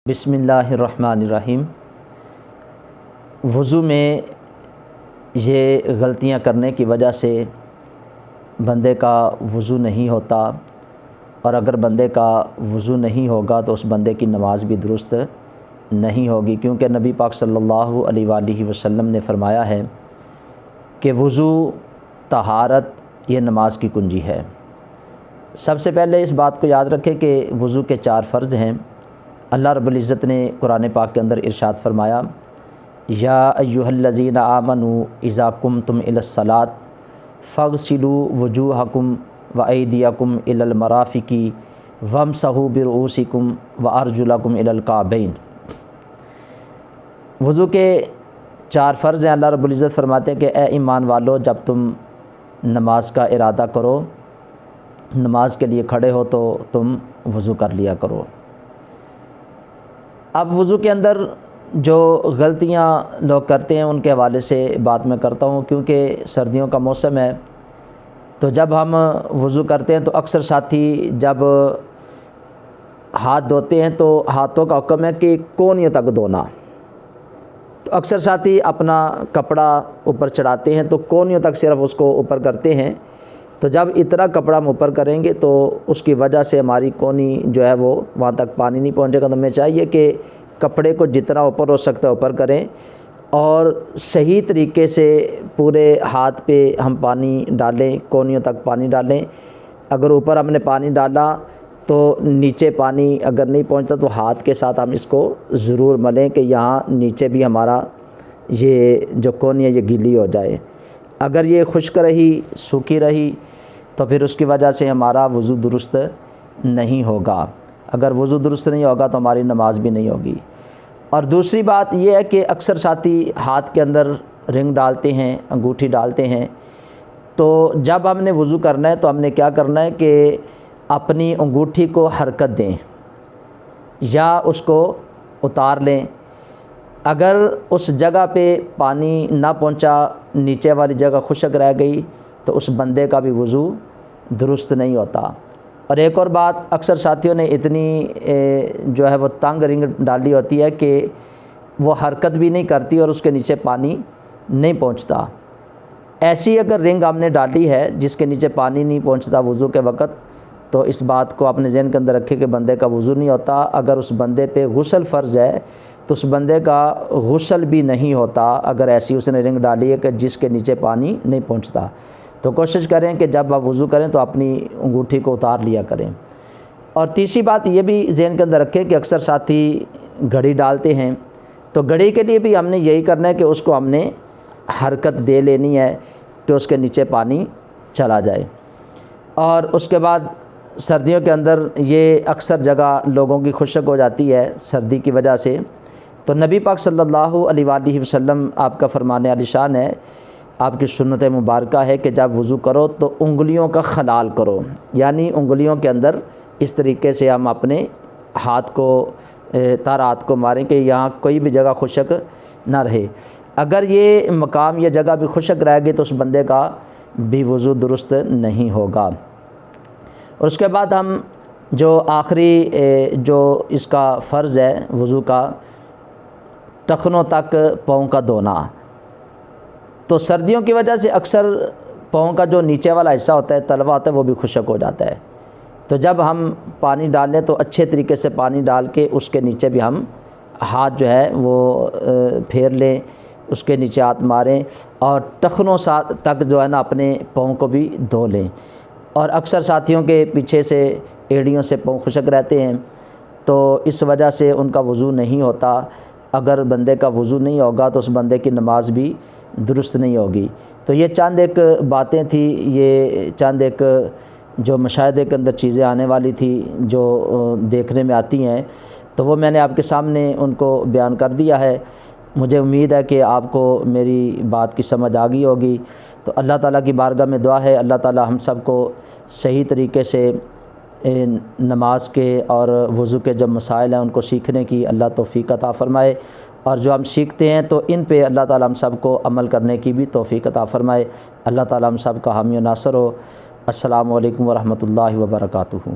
بسم اللہ الرحمن الرحیم۔ وضو میں یہ غلطیاں کرنے کی وجہ سے بندے کا وضو نہیں ہوتا، اور اگر بندے کا وضو نہیں ہوگا تو اس بندے کی نماز بھی درست نہیں ہوگی، کیونکہ نبی پاک صلی اللہ علیہ وآلہ وسلم نے فرمایا ہے کہ وضو طہارت یہ نماز کی کنجی ہے۔ سب سے پہلے اس بات کو یاد رکھیں کہ وضو کے 4 فرض ہیں۔ اللہ رب العزت نے قرآن پاک کے اندر ارشاد فرمایا، یا ایھا الذین آمنوا اذا قمتم الی الصلاۃ فاغسلوا وجوہکم وایدیکم الی المرافق وامسحوا برؤوسکم وارجلکم الی الکعبین۔ وضو کے 4 فرض ہیں۔ اللہ رب العزت فرماتے ہیں کہ اے ایمان والو، جب تم نماز کا ارادہ کرو، نماز کے لیے کھڑے ہو تو تم وضو کر لیا کرو۔ اب وضو کے اندر جو غلطیاں لوگ کرتے ہیں ان کے حوالے سے بات میں کرتا ہوں، کیونکہ سردیوں کا موسم ہے، تو جب ہم وضو کرتے ہیں تو اکثر ساتھی جب ہاتھ دھوتے ہیں تو ہاتھوں کا حکم ہے کہ کونیوں تک دھونا، تو اکثر ساتھی اپنا کپڑا اوپر چڑھاتے ہیں تو کونیوں تک صرف اس کو اوپر کرتے ہیں، تو جب اتنا کپڑا ہم اوپر کریں گے تو اس کی وجہ سے ہماری کونی جو ہے وہ وہاں تک پانی نہیں پہنچے گا۔ تو ہمیں چاہیے کہ کپڑے کو جتنا اوپر ہو سکتا ہے اوپر کریں، اور صحیح طریقے سے پورے ہاتھ پہ ہم پانی ڈالیں، کونیوں تک پانی ڈالیں۔ اگر اوپر ہم نے پانی ڈالا تو نیچے پانی اگر نہیں پہنچتا تو ہاتھ کے ساتھ ہم اس کو ضرور ملیں کہ یہاں نیچے بھی ہمارا یہ جو کونی ہے یہ گیلی ہو جائے۔ اگر یہ خشک رہی، سوکھی رہی، تو پھر اس کی وجہ سے ہمارا وضو درست نہیں ہوگا۔ اگر وضو درست نہیں ہوگا تو ہماری نماز بھی نہیں ہوگی۔ اور دوسری بات یہ ہے کہ اکثر ساتھی ہاتھ کے اندر رنگ ڈالتے ہیں، انگوٹھی ڈالتے ہیں، تو جب ہم نے وضو کرنا ہے تو ہم نے کیا کرنا ہے کہ اپنی انگوٹھی کو حرکت دیں یا اس کو اتار لیں۔ اگر اس جگہ پہ پانی نہ پہنچا، نیچے والی جگہ خشک رہ گئی، تو اس بندے کا بھی وضو درست نہیں ہوتا۔ اور ایک اور بات، اکثر ساتھیوں نے اتنی جو ہے وہ تنگ رنگ ڈالی ہوتی ہے کہ وہ حرکت بھی نہیں کرتی اور اس کے نیچے پانی نہیں پہنچتا۔ ایسی اگر رنگ ہم نے ڈالی ہے جس کے نیچے پانی نہیں پہنچتا وضو کے وقت، تو اس بات کو اپنے ذہن کے اندر رکھے کہ بندے کا وضو نہیں ہوتا۔ اگر اس بندے پہ غسل فرض ہے تو اس بندے کا غسل بھی نہیں ہوتا، اگر ایسی اس نے رنگ ڈالی ہے کہ جس کے نیچے پانی نہیں پہنچتا۔ تو کوشش کریں کہ جب آپ وضو کریں تو اپنی انگوٹھی کو اتار لیا کریں۔ اور تیسری بات یہ بھی ذہن کے اندر رکھیں کہ اکثر ساتھی گھڑی ڈالتے ہیں، تو گھڑی کے لیے بھی ہم نے یہی کرنا ہے کہ اس کو ہم نے حرکت دے لینی ہے کہ اس کے نیچے پانی چلا جائے۔ اور اس کے بعد سردیوں کے اندر یہ اکثر جگہ لوگوں کی خشک ہو جاتی ہے سردی کی وجہ سے، تو نبی پاک صلی اللہ علیہ وآلہ وسلم آپ کا فرمان عالی شان ہے، آپ کی سنت مبارکہ ہے کہ جب وضو کرو تو انگلیوں کا خلال کرو، یعنی انگلیوں کے اندر اس طریقے سے ہم اپنے ہاتھ کو تر ہاتھ کو ماریں کہ یہاں کوئی بھی جگہ خشک نہ رہے۔ اگر یہ مقام یا جگہ بھی خشک رہ گئی تو اس بندے کا بھی وضو درست نہیں ہوگا۔ اور اس کے بعد ہم جو آخری جو اس کا فرض ہے وضو کا، ٹخنوں تک پاؤں کا دھونا، تو سردیوں کی وجہ سے اکثر پاؤں کا جو نیچے والا حصہ ہوتا ہے، تلوا ہوتا ہے، وہ بھی خشک ہو جاتا ہے۔ تو جب ہم پانی ڈالیں تو اچھے طریقے سے پانی ڈال کے اس کے نیچے بھی ہم ہاتھ جو ہے وہ پھیر لیں، اس کے نیچے ہاتھ ماریں، اور ٹخنوں تک جو ہے نا اپنے پاؤں کو بھی دھو لیں۔ اور اکثر ساتھیوں کے پیچھے سے ایڑیوں سے پاؤں خشک رہتے ہیں، تو اس وجہ سے ان کا وضو نہیں ہوتا۔ اگر بندے کا وضو نہیں ہوگا تو اس بندے کی نماز بھی درست نہیں ہوگی۔ تو یہ چند ایک باتیں تھیں، یہ چند ایک جو مشاہدے کے اندر چیزیں آنے والی تھی جو دیکھنے میں آتی ہیں، تو وہ میں نے آپ کے سامنے ان کو بیان کر دیا ہے۔ مجھے امید ہے کہ آپ کو میری بات کی سمجھ آ گئی ہوگی۔ تو اللہ تعالیٰ کی بارگاہ میں دعا ہے، اللہ تعالیٰ ہم سب کو صحیح طریقے سے نماز کے اور وضو کے جو مسائل ہیں ان کو سیکھنے کی اللہ توفیق عطا فرمائے، اور جو ہم سیکھتے ہیں تو ان پہ اللہ تعالیٰ ہم سب کو عمل کرنے کی بھی توفیق عطا فرمائے۔ اللہ تعالیٰ ہم سب کا حامی و ناصر ہو۔ السلام علیکم ورحمۃ اللہ وبرکاتہ۔